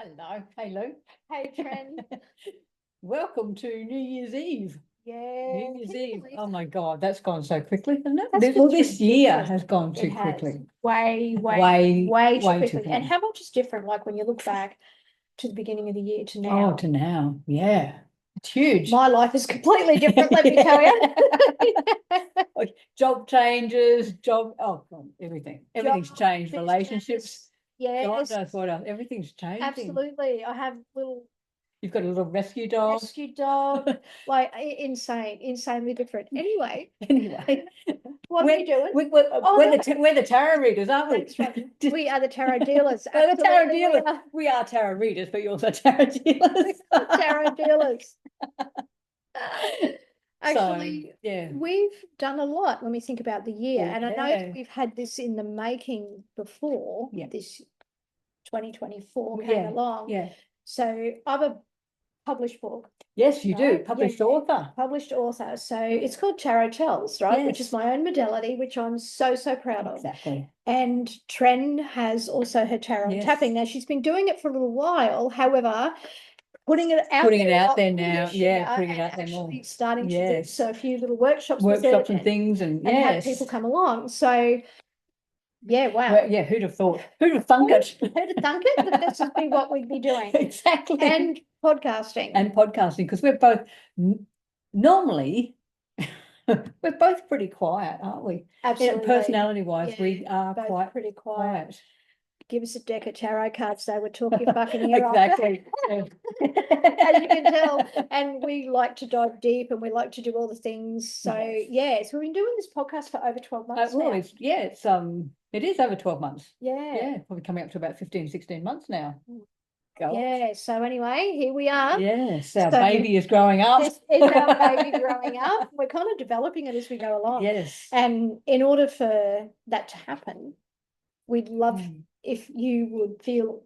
Hello, hello. Hey, Tren. Welcome to New Year's Eve. Yeah. New Year's Eve. Oh my God, that's gone so quickly, hasn't it? That's Well, just this year ridiculous. has gone too It has. quickly. Way Way too too quickly. And quickly. how much is different, like when you look back to the beginning of the year to Oh, now? to now. Yeah. It's huge. My life is completely different, let me tell you. Job changes, oh God, everything. Everything's Job, changed. business, Relationships. God Yes, knows what else. Everything's changing. absolutely. I have little You've got a little rescue dog. like insanely different. Anyway, what are We're, we doing? we're the tarot readers, aren't we? That's right. We are the tarot dealers. We're the tarot Absolutely, dealers. we are. We are tarot readers, but you're also tarot dealers. Tarot dealers. So, Actually, yeah. we've done a lot when we think about the year, Well, and I know yeah. that we've had this in the making before. Yeah. This 2024 came Yeah, along. yeah. So I've a published book. Yes, you do. Right? Published Yeah, author. Published author. So it's called Tarot Tells, right? Which Yes. is my own modality, which I'm so proud of. Exactly. And Tren has also her tarot and Yes. tapping. Now she's been doing it for a little while. However, putting it out there now. Yeah, putting it out there more. Starting to do Yes. so a few little workshops and things and have yes. people come along. So yeah, wow. Well, yeah, who'd have thought? Who'd have thunk it? Who'd have thunk it? But this would be what we'd be doing. Exactly. And podcasting. Because we're both normally we're both pretty quiet, aren't we? Absolutely. Personality wise, Yeah, we are both pretty quiet. Give us a deck of tarot cards, they would talk your fucking ear off. Exactly. As you can tell. And we like to dive deep and we like to do all the things. So Yes. so we've been doing this podcast for over 12 months Well, now. it is over 12 months. Yeah. Probably coming up to about 15, 16 months now. Gosh. Yeah, so anyway, here we are. Yes, our baby is growing up. This is our baby growing up. We're kind of developing it as we go along. Yes. And in order for that to happen, we'd love if you would feel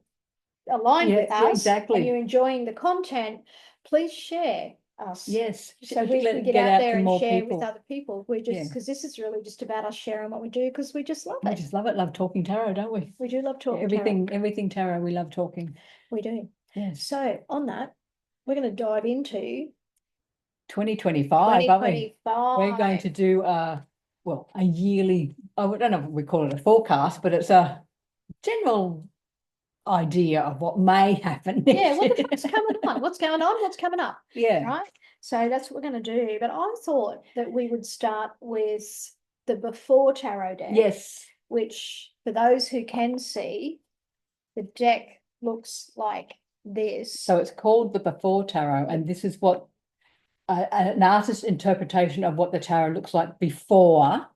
aligned with us. Exactly. And you're enjoying the content, please share us. Yes. So we can get out there and share with other people. We're just because this is really just about us sharing what we do because we just love it. We just love it. Love talking tarot, don't we? We do love talking everything tarot. We love talking. We do. Yes. So on that, we're going to dive into 2025. We're going to do a yearly, I don't know if we call it a forecast, but it's a general idea of what may happen. Yeah, what the fuck's coming on? What's going on? What's coming up? Yeah. Right. So that's what we're going to do. But I thought that we would start with the before tarot deck. Yes. Which, for those who can see, the deck looks like this. So it's called the before tarot, and this is what an artist's interpretation of what the tarot looks like before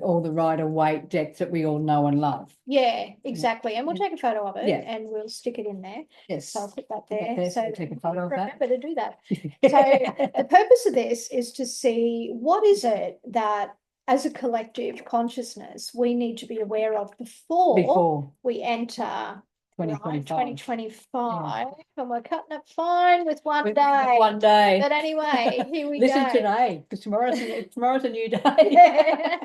all the Rider-Waite decks that we all know and love. Yeah, exactly. And we'll take a photo of it and we'll stick it in there. Yes. So I'll put that there. So take a photo of that. Remember to do that. So the purpose of this is to see what is it that as a collective consciousness we need to be aware of before we enter 2025. And we're cutting it fine with one day. One day. But anyway, here we Listen go. today, because tomorrow's a new day.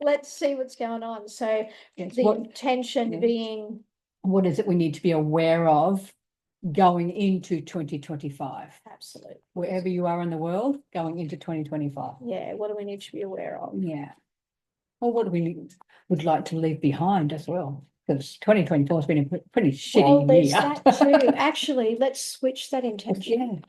Let's see what's going on. So the intention being, what is it we need to be aware of going into 2025? Absolutely. Wherever you are in the world, going into 2025. Yeah, what do we need to be aware of? Yeah. Or what do we would like to leave behind as well? Because 2024 has been a pretty shitty year. That too. Actually, let's switch that intention. Yeah.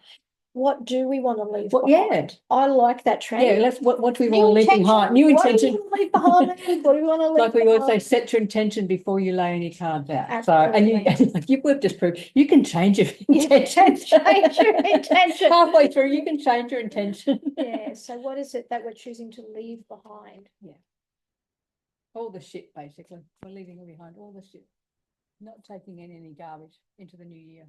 What do we want to leave behind? I like that trend. Yeah, what do we want to leave behind? New intention. What do we want to leave behind? What do we want to leave Like we behind? always say, set your intention before you lay any cards out. Absolutely. So, and we've just proved you can change your intention. Change your intention. Halfway through, you can change your intention. Yeah. So what is it that we're choosing to leave behind? Yeah. All the shit, basically. We're leaving behind all the shit. Not taking in any garbage into the new year.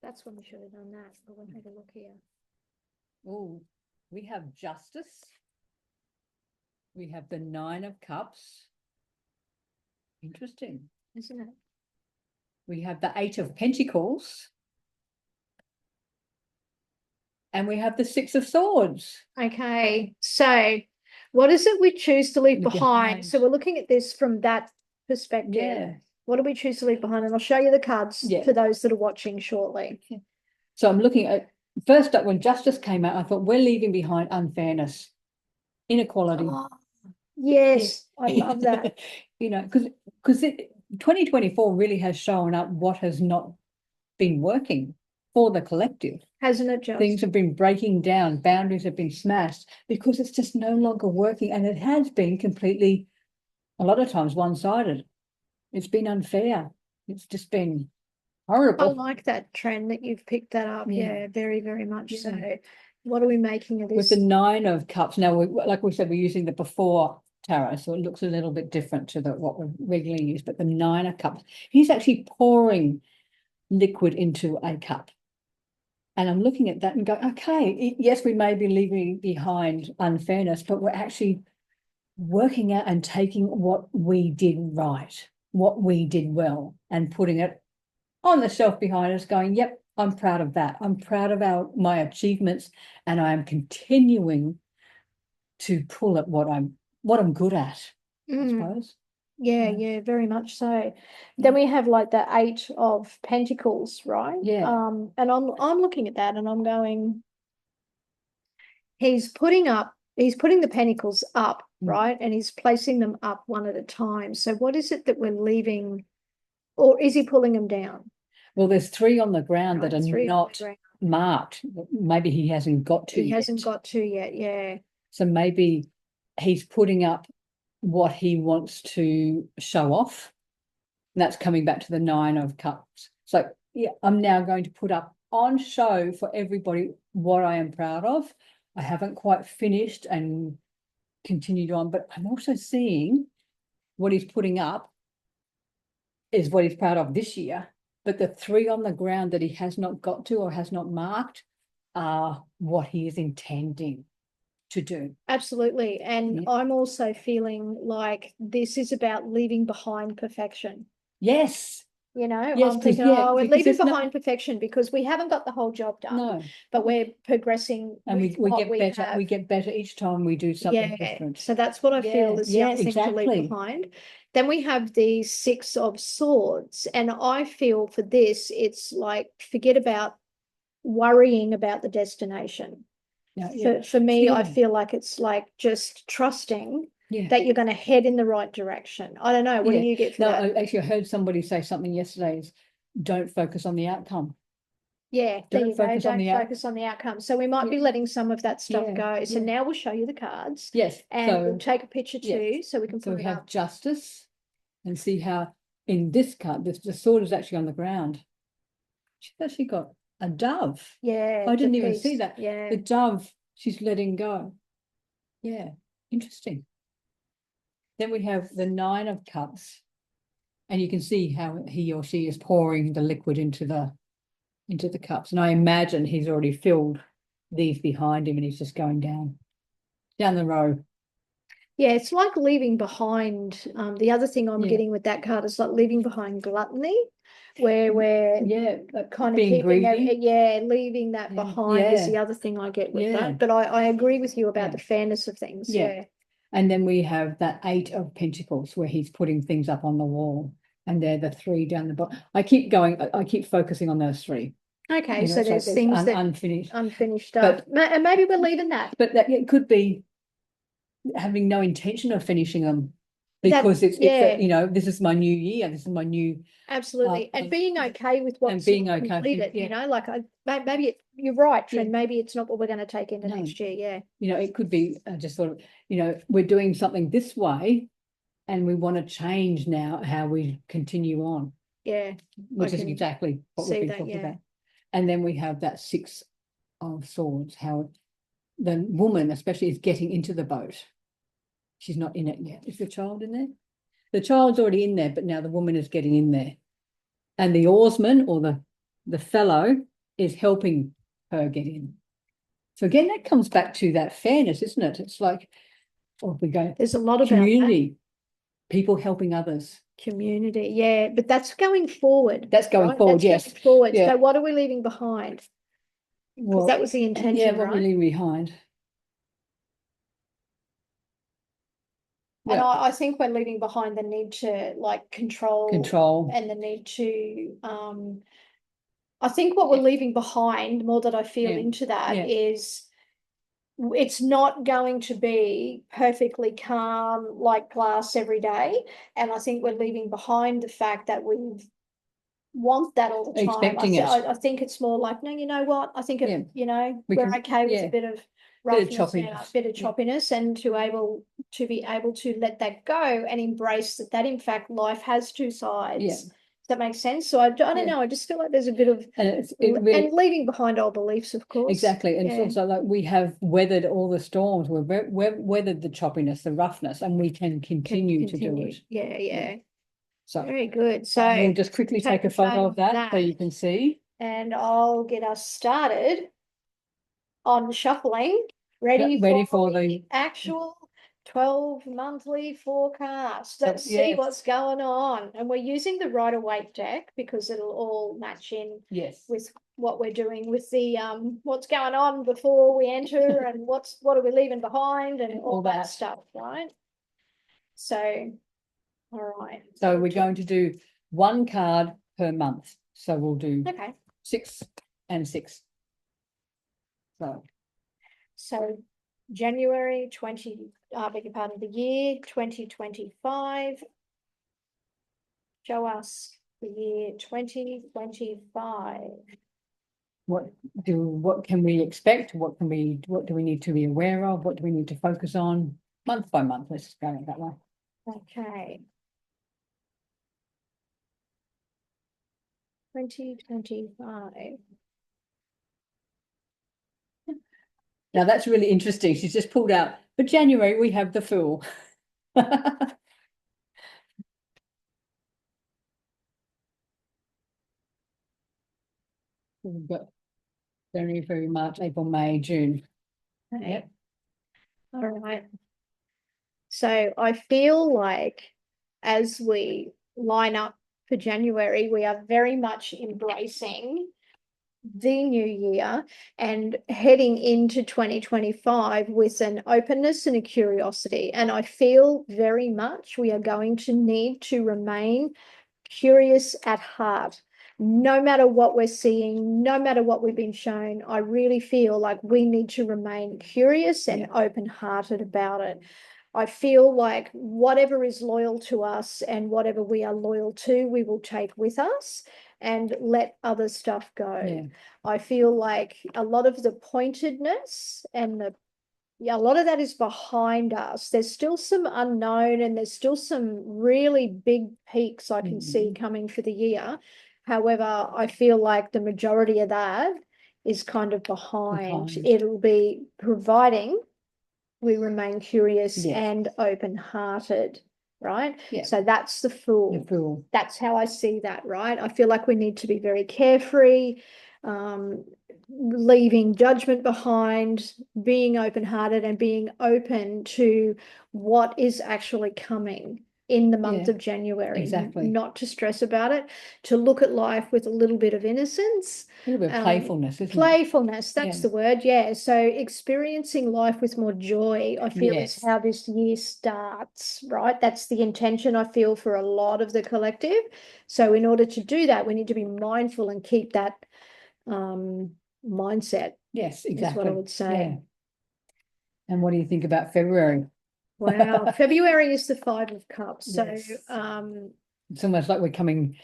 That's when we should have done that. But we'll take a look here. Oh, we have justice. We have the 9 of Cups. Interesting. Isn't it? We have the 8 of Pentacles. And we have the 6 of Swords. Okay, so what is it we choose to leave behind? So we're looking at this from that perspective. Yeah. What do we choose to leave behind? And I'll show you the cards for those that are watching shortly. So I'm looking at, first up, when justice came out, I thought we're leaving behind unfairness, inequality. Oh, yes, I love that. You know, because 2024 really has shown up what has not been working for the collective. Hasn't it just? Things have been breaking down, boundaries have been smashed because it's just no longer working, and it has been completely, a lot of times, one-sided. It's been unfair. It's just been horrible. I like that trend that you've picked that up. Yeah, very, very much so. What are we making of this? With the 9 of Cups, now, like we said, we're using the before tarot, so it looks a little bit different to what we regularly use, but the 9 of Cups, he's actually pouring liquid into a cup. And I'm looking at that and going, okay, yes, we may be leaving behind unfairness, but we're actually working out and taking what we did right, what we did well, and putting it on the shelf behind us, going, yep, I'm proud of that. I'm proud of my achievements, and I am continuing to pull at what I'm good at, I suppose. Yeah, very much so. Then we have like the 8 of Pentacles, right? Yeah. And I'm looking at that and I'm going, he's putting the pentacles up, right? And he's placing them up one at a time. So what is it that we're leaving, or is he pulling them down? Well, there's 3 on the ground that are not marked. Maybe he hasn't got to yet. He hasn't got to yet, yeah. So maybe he's putting up what he wants to show off. And that's coming back to the 9 of Cups. So yeah, I'm now going to put up on show for everybody what I am proud of. I haven't quite finished and continued on, but I'm also seeing what he's putting up is what he's proud of this year. But the 3 on the ground that he has not got to or has not marked are what he is intending to do. Absolutely. And I'm also feeling like this is about leaving behind perfection. Yes. You know, I'm thinking, we're leaving behind perfection because we haven't got the whole job done. No. But we're progressing. And we get better. We get better each time we do something different. So that's what I feel is the other thing to leave behind. Then we have the 6 of Swords. And I feel for this, it's like, forget about worrying about the destination. For me, I feel like it's like just trusting that you're going to head in the right direction. I don't know. What do you get for that? Actually, I heard somebody say something yesterday is don't focus on the outcome. Yeah, there you go. Don't focus on the outcome. So we might be letting some of that stuff go. So now we'll show you the cards. Yes. And we'll take a picture too, so we can put it up. So we have Justice and see how in this card, the sword is actually on the ground. She's actually got a dove. Yeah. I didn't even see that. Yeah. The dove, she's letting go. Yeah, interesting. Then we have the 9 of Cups, and you can see how he or she is pouring the liquid into the cups. And I imagine he's already filled these behind him, and he's just going down the row. Yeah, it's like leaving behind. The other thing I'm getting with that card is like leaving behind gluttony, where we're kind of keeping leaving that behind is the other thing I get with that. But I agree with you about the fairness of things. Yeah. And then we have that 8 of Pentacles where he's putting things up on the wall, and they're the 3 down the bottom. I keep focusing on those 3. Okay, so there's things that unfinished stuff, and maybe we're leaving that. But that it could be having no intention of finishing them because it's this is my new year, this is my new absolutely, and being okay with what's completed. You know, like maybe you're right, Tren. Maybe it's not what we're going to take into next year. Yeah, you know, it could be just sort of we're doing something this way, and we want to change now how we continue on. Yeah, which is exactly what we've been talking about. And then we have that 6 of Swords, how the woman especially is getting into the boat. She's not in it yet. Is the child in there? The child's already in there, but now the woman is getting in there. And the oarsman or the fellow is helping her get in. So again, that comes back to that fairness, isn't it? It's like, there's a lot of community, people helping others. Community, yeah, but that's going forward. That's going forward, yes. Going forward. So what are we leaving behind? Because that was the intention, yeah, what we're leaving behind. And I think we're leaving behind the need to like control and the need to I think what we're leaving behind, more that I feel into that, is it's not going to be perfectly calm like glass every day. And I think we're leaving behind the fact that we want that all the time. I think it's more like, no, you know what? I think you know, we're okay with a bit of roughness now, a bit of choppiness, and to be able to let that go and embrace that in fact life has two sides. Does that make sense? So I don't know. I just feel like there's a bit of and leaving behind old beliefs, of course. Exactly. And it's also like we have weathered all the storms. We've weathered the choppiness, the roughness, and we can continue to do it. Yeah. So very good. So we'll just quickly take a photo of that so you can see. And I'll get us started on shuffling, ready for the actual 12 monthly forecast. Let's see what's going on. And we're using the Rider-Waite deck because it'll all match in with what we're doing with the what's going on before we enter and what are we leaving behind and all that stuff, right? So all right. So we're going to do one card per month. So we'll do 6 and 6. So January 20, beg your pardon, the year 2025. Show us the year 2025. What can we expect? What do we need to be aware of? What do we need to focus on month by month? Let's just go that way. Okay. 2025. Now that's really interesting. She's just pulled out. For January, we have the Fool. We've got January, February, March, April, May, June. Yep. All right. So I feel like as we line up for January, we are very much embracing the new year and heading into 2025 with an openness and a curiosity. And I feel very much we are going to need to remain curious at heart. No matter what we're seeing, no matter what we've been shown, I really feel like we need to remain curious and open-hearted about it. I feel like whatever is loyal to us and whatever we are loyal to, we will take with us and let other stuff go. I feel like a lot of the pointedness and a lot of that is behind us. There's still some unknown and there's still some really big peaks I can see coming for the year. However, I feel like the majority of that is kind of behind. It'll be providing we remain curious and open-hearted, right? So that's the Fool. That's how I see that, right? I feel like we need to be very carefree, leaving judgment behind, being open-hearted and being open to what is actually coming in the month of January. Not to stress about it, to look at life with a little bit of innocence. A little bit of playfulness, isn't it? Playfulness, that's the word, So experiencing life with more joy, I feel is how this year starts, right? That's the intention I feel for a lot of the collective. So in order to do that, we need to be mindful and keep that mindset. Yes, exactly. Is what I would say. And what do you think about February? Wow, February is the 5 of Cups. So it's almost like we're coming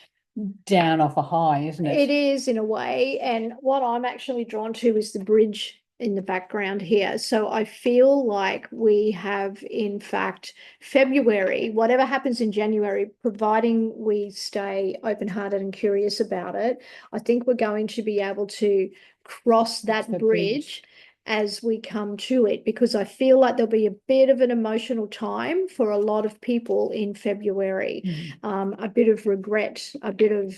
down off a high, isn't it? It is in a way. And what I'm actually drawn to is the bridge in the background here. So I feel like we have, in fact, February, whatever happens in January, providing we stay open-hearted and curious about it, I think we're going to be able to cross that bridge as we come to it, because I feel like there'll be a bit of an emotional time for a lot of people in February, a bit of regret, a bit of,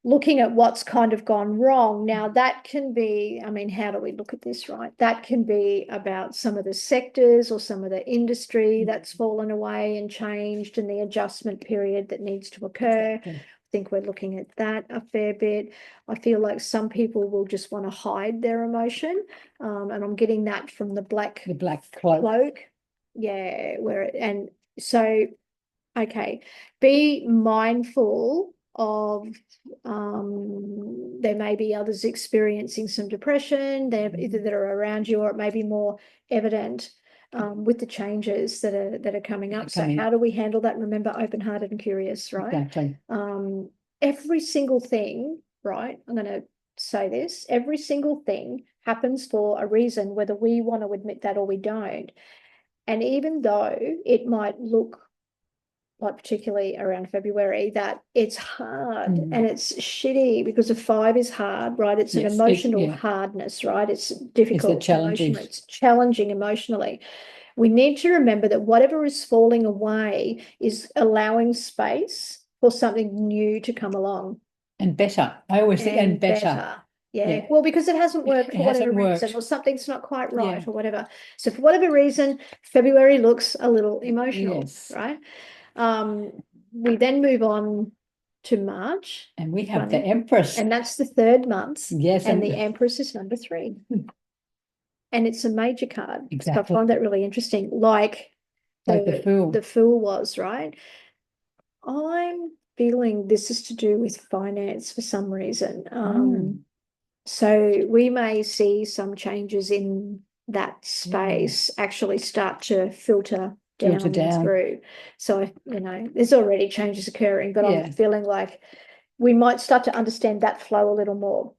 looking at what's kind of gone wrong. Now that can be, I mean, how do we look at this, right? That can be about some of the sectors or some of the industry that's fallen away and changed and the adjustment period that needs to occur. I think we're looking at that a fair bit. I feel like some people will just want to hide their emotion. And I'm getting that from the black cloak. Yeah, and so, okay, be mindful of there may be others experiencing some depression, they're either that are around you, or it may be more evident with the changes that are coming up. So how do we handle that? Remember, open-hearted and curious, right? Exactly. Every single thing, right? I'm going to say this, every single thing happens for a reason, whether we want to admit that or we don't. And even though it might look like, particularly around February, that it's hard and it's shitty, because a 5 is hard, right? It's an emotional hardness, right? It's difficult, it's challenging. It's challenging emotionally. We need to remember that whatever is falling away is allowing space for something new to come along. And better. I always think, and better. Yeah. Well, because it hasn't worked for whatever reason, or something's not quite right, or whatever. So for whatever reason, February looks a little emotional, right? We then move on to March. And we have the Empress. And that's the 3rd month. Yes. And the Empress is number 3. And it's a major card. Exactly. So I find that really interesting. Like the Fool. The Fool was, right? I'm feeling this is to do with finance for some reason. So we may see some changes in that space actually start to filter down through. So, there's already changes occurring, but I'm feeling like we might start to understand that flow a little more.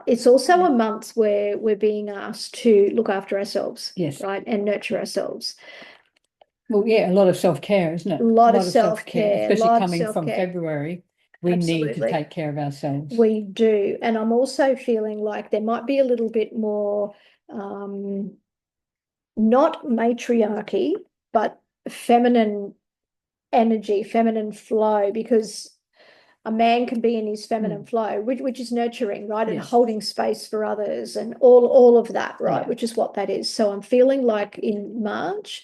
It's also a month where we're being asked to look after ourselves, right, and nurture ourselves. Well, a lot of self-care, isn't it? A lot of self-care, especially coming from February. We need to take care of ourselves. We do. And I'm also feeling like there might be a little bit more, not matriarchy, but feminine energy, feminine flow, because a man can be in his feminine flow, which is nurturing, right? And holding space for others and all of that, right? Which is what that is. So I'm feeling like in March,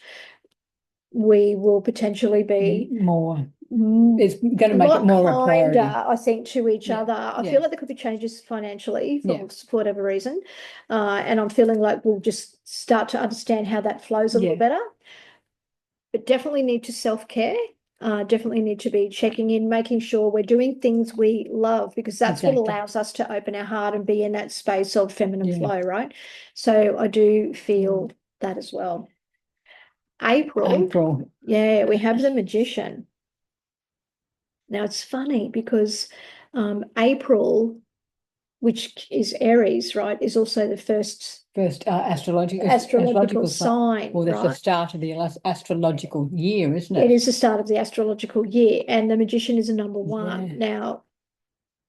we will potentially be more. It's going to make it more a priority, I think, to each other. I feel like there could be changes financially for whatever reason. And I'm feeling like we'll just start to understand how that flows a little better. But definitely need to self-care. Definitely need to be checking in, making sure we're doing things we love, because that's what allows us to open our heart and be in that space of feminine flow, right? So I do feel that as well. April. Yeah, we have the Magician. Now it's funny because April, which is Aries, right, is also the first astrological sign. Well, that's the start of the astrological year, isn't it? It is the start of the astrological year, and the Magician is a number 1. Now,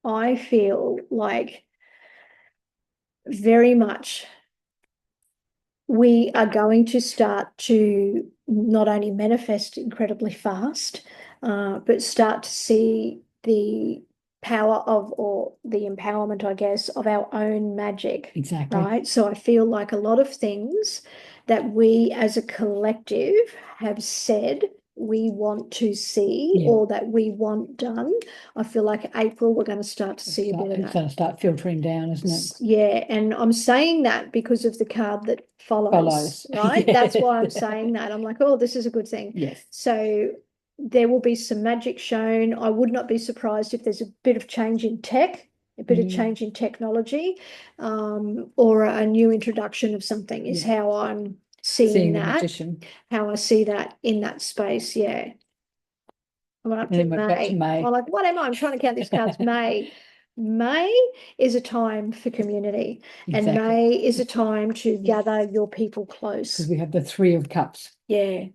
I feel like very much we are going to start to not only manifest incredibly fast, but start to see the power of, or the empowerment, I guess, of our own magic. Exactly. Right. So I feel like a lot of things that we as a collective have said we want to see or that we want done, I feel like April we're going to start to see a bit of that. It's going to start filtering down, isn't it? Yeah, and I'm saying that because of the card that follows. Right? That's why I'm saying that. I'm like, oh, this is a good thing. Yes. So there will be some magic shown. I would not be surprised if there's a bit of change in tech, a bit of change in technology, or a new introduction of something is how I'm seeing that, how I see that in that space. Yeah. I'm up to May. I'm like, what am I? I'm trying to count these cards. May. May is a time for community, and May is a time to gather your people close. Because we have the 3 of Cups. Yeah,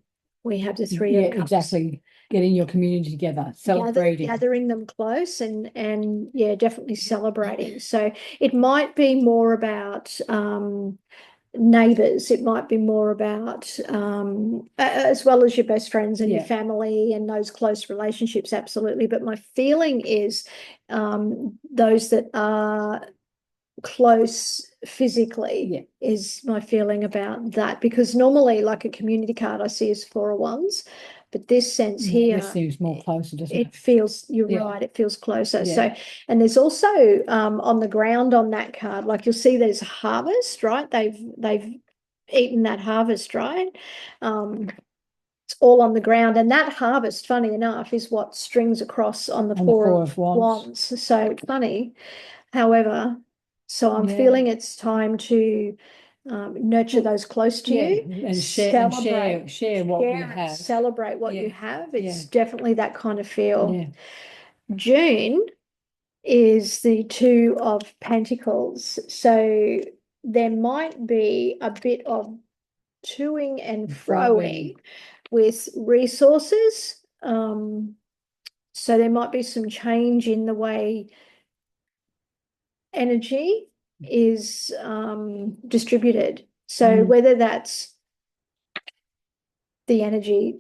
we have the 3 of Cups. Exactly. Getting your community together, celebrating, gathering them close, and definitely celebrating. So it might be more about neighbors. It might be more about as well as your best friends and your family and those close relationships, absolutely. But my feeling is those that are close physically is my feeling about that, because normally, like a community card I see is 4 of Wands, but this sense here, this seems more closer, doesn't it? It feels, you're right, it feels closer. So, and there's also on the ground on that card, like you'll see there's a harvest, right? They've eaten that harvest, right? It's all on the ground, and that harvest, funny enough, is what strings across on the Four of Wands. So funny. However, so I'm feeling it's time to nurture those close to you and share what we have. Celebrate what you have. It's definitely that kind of feel. June is the Two of Pentacles. So there might be a bit of toing and froing with resources. So there might be some change in the way energy is distributed. So whether that's the energy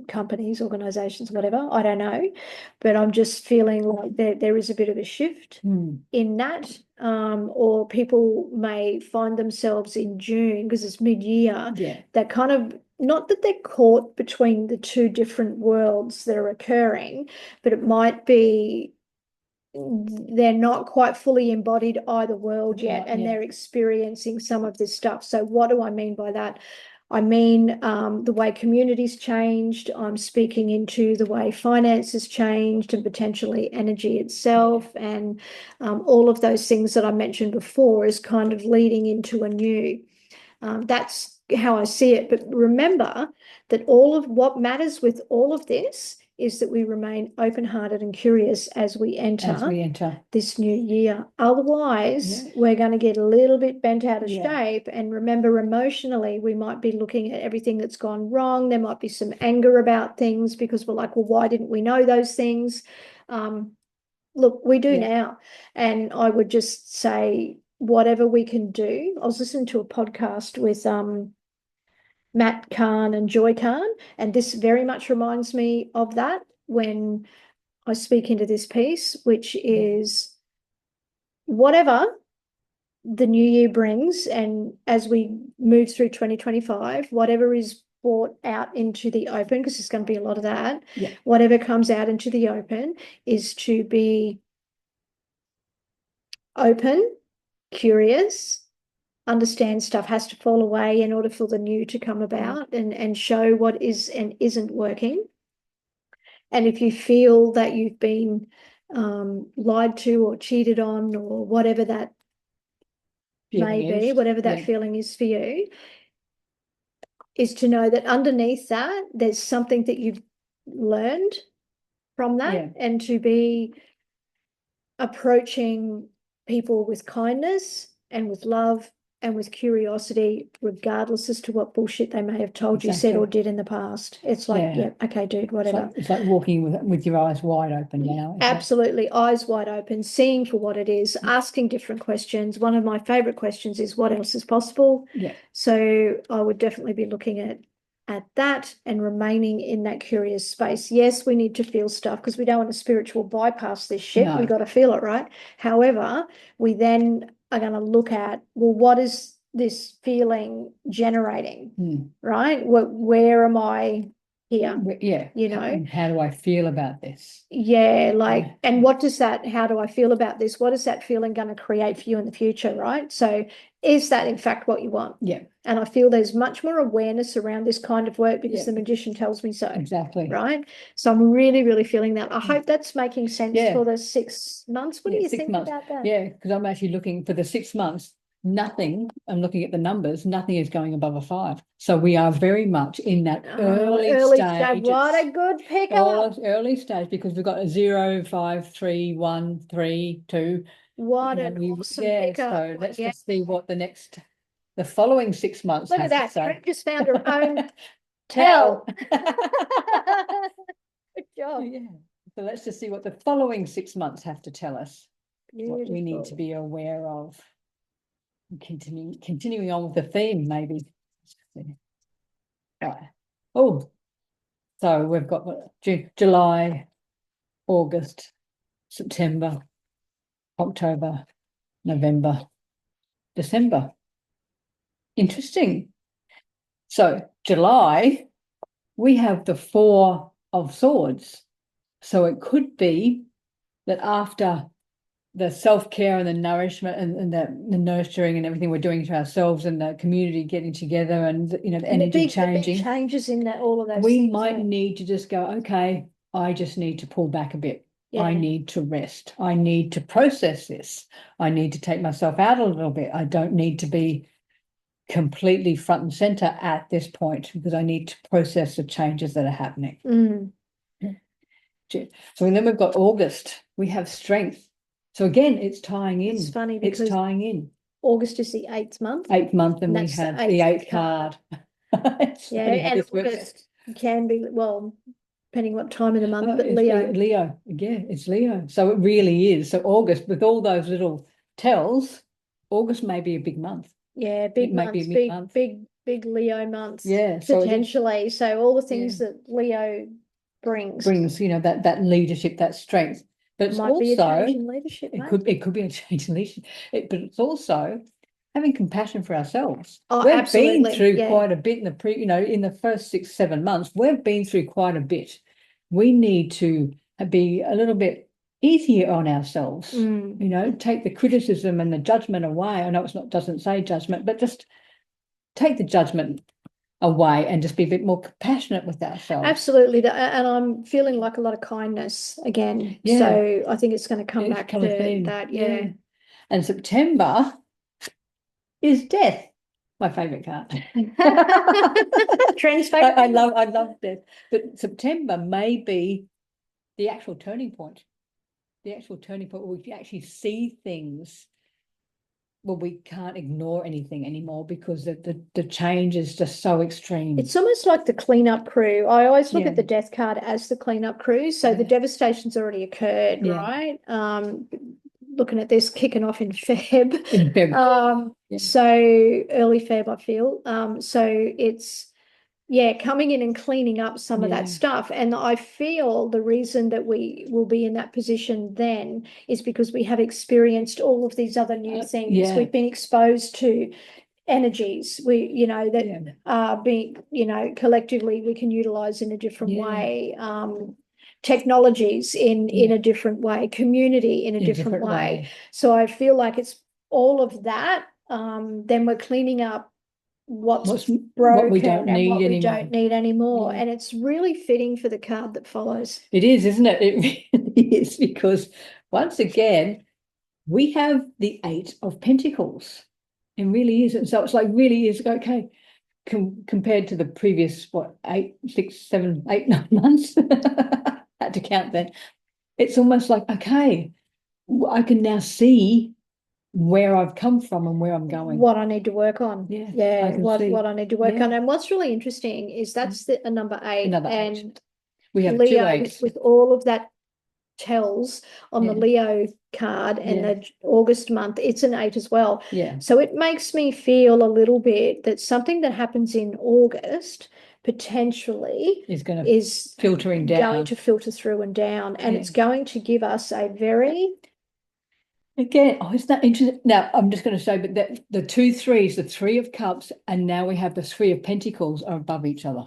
companies, organizations, whatever, I don't know, but I'm just feeling like there is a bit of a shift in that, or people may find themselves in June, because it's mid-year, that kind of, not that they're caught between the two different worlds that are occurring, but it might be they're not quite fully embodied either world yet, and they're experiencing some of this stuff. So what do I mean by that? I mean, the way communities changed. I'm speaking into the way finances changed, and potentially energy itself, and all of those things that I mentioned before is kind of leading into a new. That's how I see it. But remember that all of what matters with all of this is that we remain open-hearted and curious as we enter this new year. Otherwise, we're going to get a little bit bent out of shape. And remember, emotionally, we might be looking at everything that's gone wrong. There might be some anger about things because we're like, well, why didn't we know those things? Look, we do now. And I would just say, whatever we can do. I was listening to a podcast with Matt Kahn and Joy Kahn, and this very much reminds me of that when I speak into this piece, which is whatever the new year brings, and as we move through 2025, whatever is brought out into the open, because there's going to be a lot of that, whatever comes out into the open is to be open, curious, understand stuff has to fall away in order for the new to come about, and show what is and isn't working. And if you feel that you've been lied to or cheated on, or whatever that may be, whatever that feeling is for you, is to know that underneath that there's something that you've learned from that, and to be approaching people with kindness and with love and with curiosity, regardless as to what bullshit they may have told you, said, or did in the past. It's like, okay, dude, whatever. It's like walking with your eyes wide open now. Absolutely, eyes wide open, seeing for what it is, asking different questions. One of my favorite questions is, what else is possible? So I would definitely be looking at that and remaining in that curious space. Yes, we need to feel stuff because we don't want a spiritual bypass this shit. We got to feel it, right? However, we then are going to look at, well, what is this feeling generating, right? Where am I here? You know, and how do I feel about this? And what does that, how do I feel about this? What is that feeling going to create for you in the future, right? So is that in fact what you want? And I feel there's much more awareness around this kind of work because the magician tells me so. Exactly. Right? So I'm really, really feeling that. I hope that's making sense for the 6 months. What do you think about that? Because I'm actually looking for the 6 months. Nothing, I'm looking at the numbers, nothing is going above a 5. So we are very much in that early stage. What a good pickup. Early stage, because we've got a 0, 5, 3, 1, 3, 2. What an awesome pickup. So let's just see what the following 6 months Look at that. Trent just found her own tell. Good job. So let's just see what the following 6 months have to tell us. Beautiful. What we need to be aware of. Continuing on with the theme, maybe. Right. Oh, so we've got July, August, September, October, November, December. Interesting. So July, we have the 4 of Swords. So it could be that after the self-care and the nourishment and the nurturing and everything we're doing to ourselves and the community getting together and, the energy changing. The big changes in that, all of those we things, might need to just go, okay, I just need to pull back a bit. Yeah. I need to rest. I need to process this. I need to take myself out a little bit. I don't need to be completely front and center at this point because I need to process the changes that are happening. So then we've got August. We have strength. So again, it's tying in. It's funny because it's tying in. August is the 8th month. 8th month, and we have the 8th card. Yeah, and August can be, well, depending what time of the month, but Leo. Leo, yeah, it's Leo. So it really is. So August, with all those little tells, August may be a big month. Yeah, big months, big Leo months. Yeah, potentially. So all the things that Leo brings, that leadership, that strength. But it's might be a change in leadership. It could be a change in leadership. But it's also having compassion for ourselves. Oh, we've absolutely. been through quite a bit in in the first 6-7 months. We've been through quite a bit. We need to be a little bit easier on ourselves. Take the criticism and the judgment away. I know doesn't say judgment, but just take the judgment away and just be a bit more compassionate with ourselves. Absolutely. And I'm feeling like a lot of kindness again. Yeah. So I think it's going to come back to that. Yeah. And September is death. My favorite card. Tren's favorite. I love death. But September may be the actual turning point. The actual turning point where we actually see things. Well, we can't ignore anything anymore because the change is just so extreme. It's almost like the cleanup crew. I always look at the death card as the cleanup crew. So the devastation's already occurred, right? Looking at this kicking off in Feb. So early Feb, I feel. So it's coming in and cleaning up some of that stuff. And I feel the reason that we will be in that position then is because we have experienced all of these other new things. We've been exposed to energies that are being, collectively we can utilize in a different way. Technologies in a different way, community in a different way. So I feel like it's all of that. Then we're cleaning up what's broken, what we don't need anymore. And it's really fitting for the card that follows. It is, isn't it? It really is, because once again we have the 8 of Pentacles. It really is. And so it's like really is okay compared to the previous 8, 6, 7, 8, 9 months. Had to count then. It's almost like, okay, I can now see where I've come from and where I'm going. What I need to work on. What I need to work on. And what's really interesting is that's a number 8. And we have Leo 2 8s. with all of that tells on the Leo card and the August month, it's an 8 as well. So it makes me feel a little bit that something that happens in August potentially is filtering down, going to filter through and down, and it's going to give us a very isn't that interesting? Now I'm just going to say, but the 2 3s, the 3 of Cups, and now we have the 3 of Pentacles are above each other.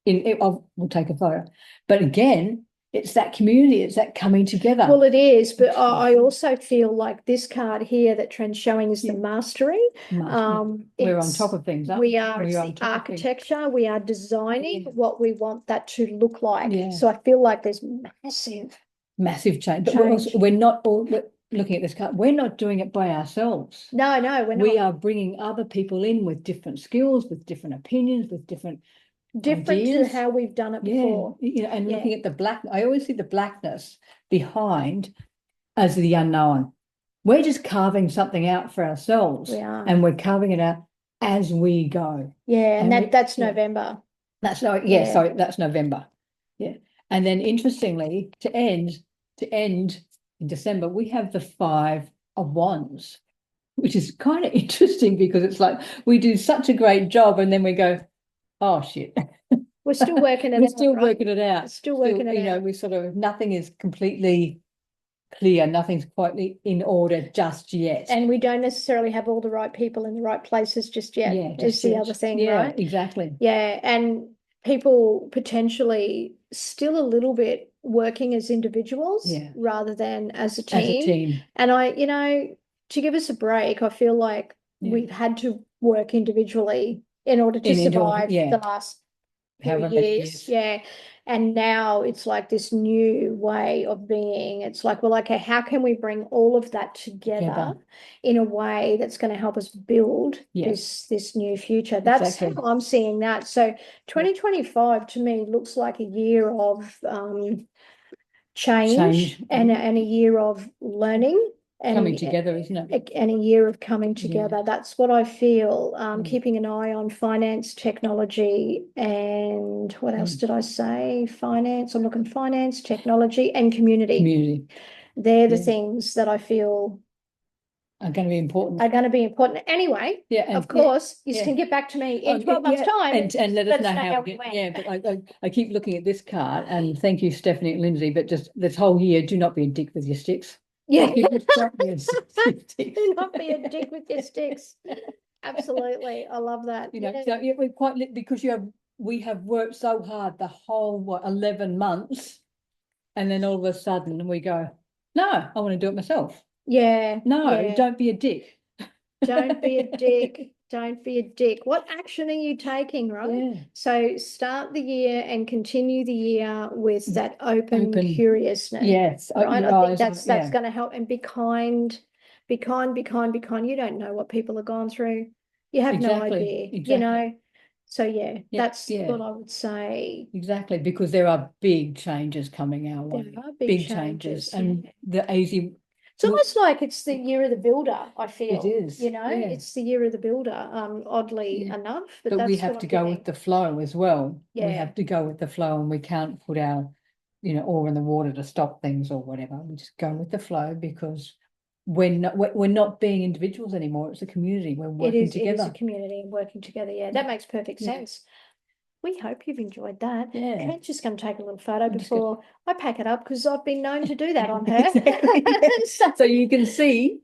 We'll take a photo, but again, it's that community, it's that coming together. Well, it is, but I also feel like this card here that Tren's showing is the mastery. We're on top of things, aren't we? We are the architecture, we are designing what we want that to look like. So I feel like there's massive change. But we're not all looking at this card, we're not doing it by ourselves. No, we're not. We are bringing other people in with different skills, with different opinions, with different ideas. To how we've done it before. And looking at the black, I always see the blackness behind as the unknown. We're just carving something out for ourselves. We are. And we're carving it out as we go. And that's November. That's November. And then interestingly, to end in December, we have the 5 of Wands, which is kind of interesting because it's like we do such a great job and then we go, oh shit. We're still working it out. We're still working it out. Still working it out. We sort of, nothing is completely clear, nothing's quite in order just yet. And we don't necessarily have all the right people in the right places just yet. Is the other thing, right? Exactly. And people potentially still a little bit working as individuals rather than as a team. As a team. And to give us a break, I feel like we've had to work individually in order to survive the last few years. Yeah. And now it's like this new way of being. It's like, well, okay, how can we bring all of that together in a way that's going to help us build this new future? That's how I'm seeing that. So 2025 to me looks like a year of change. And a year of learning. And coming together, isn't it? And a year of coming together. That's what I feel. Keeping an eye on finance, technology, and what else did I say? Finance. I'm looking finance, technology, and community. They're the things that I feel are going to be important. Anyway, of course, you can get back to me in 12 months' time and let us know how we went. Yeah, but I keep looking at this card, and thank you, Stephanie and Lindsay, but just this whole year, do not be a dick with your sticks. Yeah. Do not be a dick with your sticks. Absolutely. I love that. So we're quite because we have worked so hard the whole 11 months, and then all of a sudden we go, no, I want to do it myself. Yeah. No, don't be a dick. Don't be a dick. Don't be a dick. What action are you taking, right? Yeah. So start the year and continue the year with that open curiousness. Yes. Right. I think that's going to help. And be kind. Be kind. You don't know what people have gone through. You have no idea. Exactly. So that's what I would say. Exactly, because there are big changes coming our way. There are big changes. And the easy. It's almost like it's the year of the builder, I feel. It is. It's the year of the builder, oddly enough. But we have to go with the flow as well. Yeah. We have to go with the flow, and we can't put our, oar in the water to stop things or whatever. We just go with the flow because we're not being individuals anymore. It's a community. We're working together. It is a community and working together. Yeah, that makes perfect sense. We hope you've enjoyed that. Yeah. Kate's just going to take a little photo before I pack it up because I've been known to do that on her. So you can see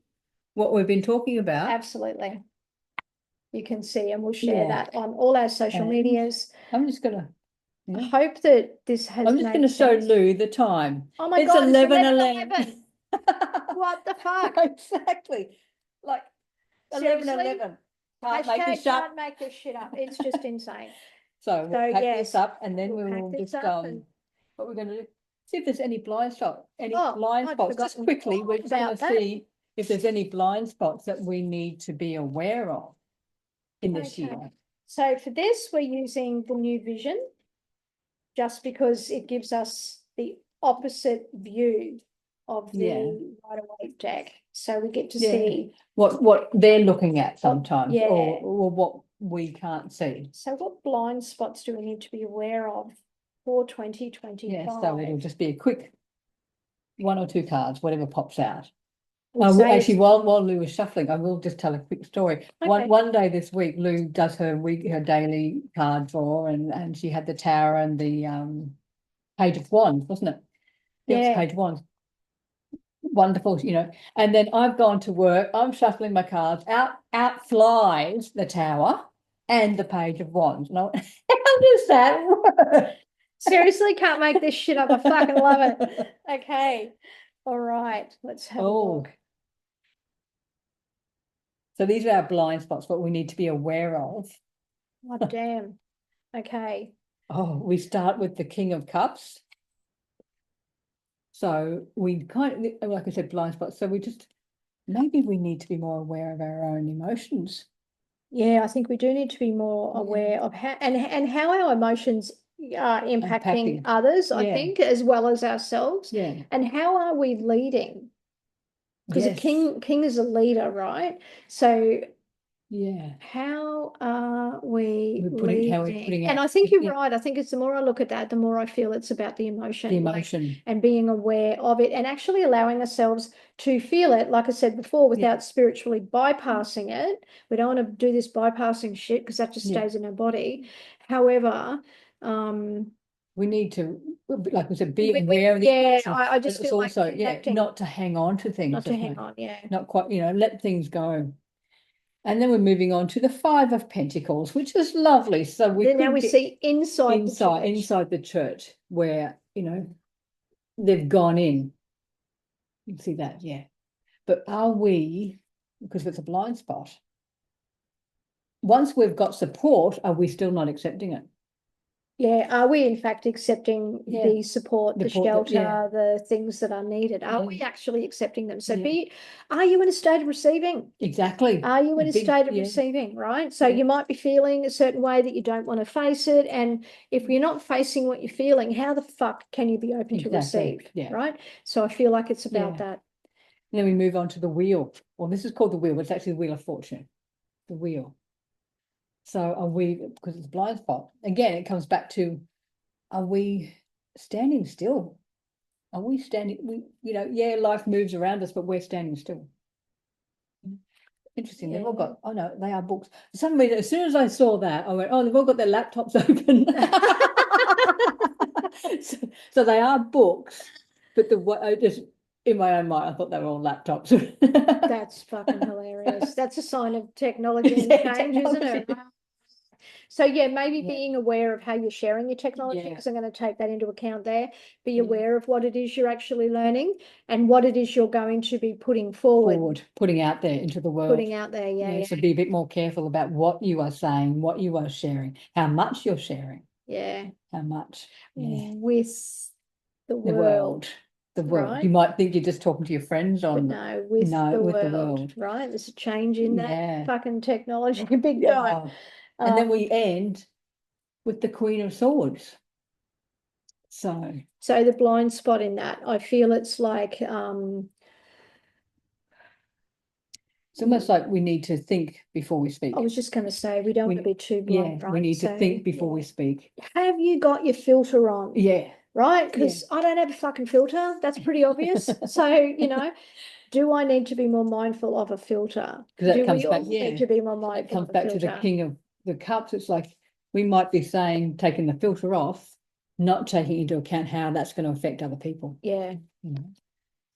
what we've been talking about. Absolutely. You can see, and we'll share that on all our social medias. I'm just going to. I hope that this has. I'm just going to show Lou the time. Oh my God, it's 11:11. What the fuck? Exactly. Like 11:11. Can't make this shit up. It's just insane. So we'll pack this up, and then we'll just what we're going to do. See if there's any blind spots. Blind spots. Just quickly, we're just going to see if there's any blind spots that we need to be aware of in this year. So for this, we're using the new vision, just because it gives us the opposite view of the Rider-Waite deck, so we get to see what they're looking at sometimes, or what we can't see. So what blind spots do we need to be aware of for 2025? Yeah, so it'll just be a quick 1 or 2 cards, whatever pops out. Actually, while Lou was shuffling, I will just tell a quick story. One day this week, Lou does her daily card draw, and she had the Tower and the Page of Wands, wasn't it? Yeah, Page of Wands. Wonderful, and then I've gone to work, I'm shuffling my cards, out flies the Tower and the Page of Wands. And I went, how does that work? Seriously, can't make this shit up. I fucking love it. Okay. All right, let's have a look. So these are our blind spots, what we need to be aware of. Oh, damn. Okay. We start with the King of Cups. So we kind of, like I said, blind spots. So maybe we need to be more aware of our own emotions. Yeah, I think we do need to be more aware of how our emotions are impacting others, I think, as well as ourselves. Yeah. And how are we leading? Because a king is a leader, right? So how are we leading? And I think you're right. I think it's the more I look at that, the more I feel it's about the emotion. And being aware of it and actually allowing ourselves to feel it, like I said before, without spiritually bypassing it. We don't want to do this bypassing shit because that just stays in our body. However, we need to, like we said, be aware of the emotions. I just feel also like not to hang on to things. Not to hang on, not quite, let things go. And then we're moving on to the 5 of Pentacles, which is lovely. So now we see inside the church, where they've gone in. You can see that, yeah. But are we, because it's a blind spot, once we've got support, are we still not accepting it? Yeah, are we in fact accepting the support, the shelter, the things that are needed? Are we actually accepting them? So are you in a state of receiving? Exactly. Are you in a state of receiving, right? So you might be feeling a certain way that you don't want to face it. And if you're not facing what you're feeling, how the fuck can you be open to receive? Right? So I feel like it's about that. And then we move on to the wheel. Well, this is called the wheel, but it's actually the wheel of fortune. The wheel. So are we, because it's a blind spot, again, it comes back to, are we standing still? Are we standing, life moves around us, but we're standing still. Interesting. They've all got, oh no, they are books. For some reason, as soon as I saw that, I went, oh, they've all got their laptops open. so they are books, but just in my own mind, I thought they were all laptops. That's fucking hilarious. That's a sign of technology and change, isn't it? So maybe being aware of how you're sharing your technology, because I'm going to take that into account there. Be aware of what it is you're actually learning and what it is you're going to be putting forward. Putting out there into the world. Putting out there, So be a bit more careful about what you are saying, what you are sharing, how much you're sharing. Yeah. How much. With the world. The world. Right? You might think you're just talking to your friends on. But no, with the world. Right? There's a change in that fucking technology, big time. And then we end with the Queen of Swords. So the blind spot in that, I feel it's like it's almost like we need to think before we speak. I was just going to say, we don't want to be too blunt, right? We need to think before we speak. Have you got your filter on? Yeah. Right? Because I don't have a fucking filter. That's pretty obvious. So, do I need to be more mindful of a filter? Because that comes back, need to be more mindful. It comes back to the King of the Cups. It's like we might be saying taking the filter off, not taking into account how that's going to affect other people. Yeah.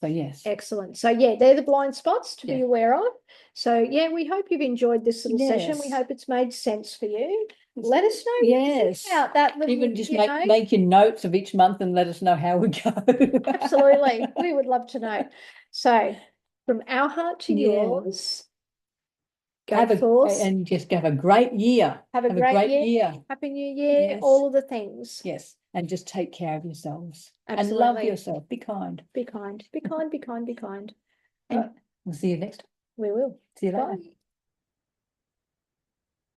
So yes. Excellent. So they're the blind spots to be aware of. So we hope you've enjoyed this little session. We hope it's made sense for you. Let us know about that little, even just make your notes of each month and let us know how we go. Absolutely. We would love to know. So from our heart to yours, go forth and just have a great year. Have a great year. Happy New Year. All of the things. Yes. And just take care of yourselves. Absolutely. And love yourself. Be kind. Be kind. Be kind. Be kind. Be kind. And we'll see you next time. We will. See you later. Bye.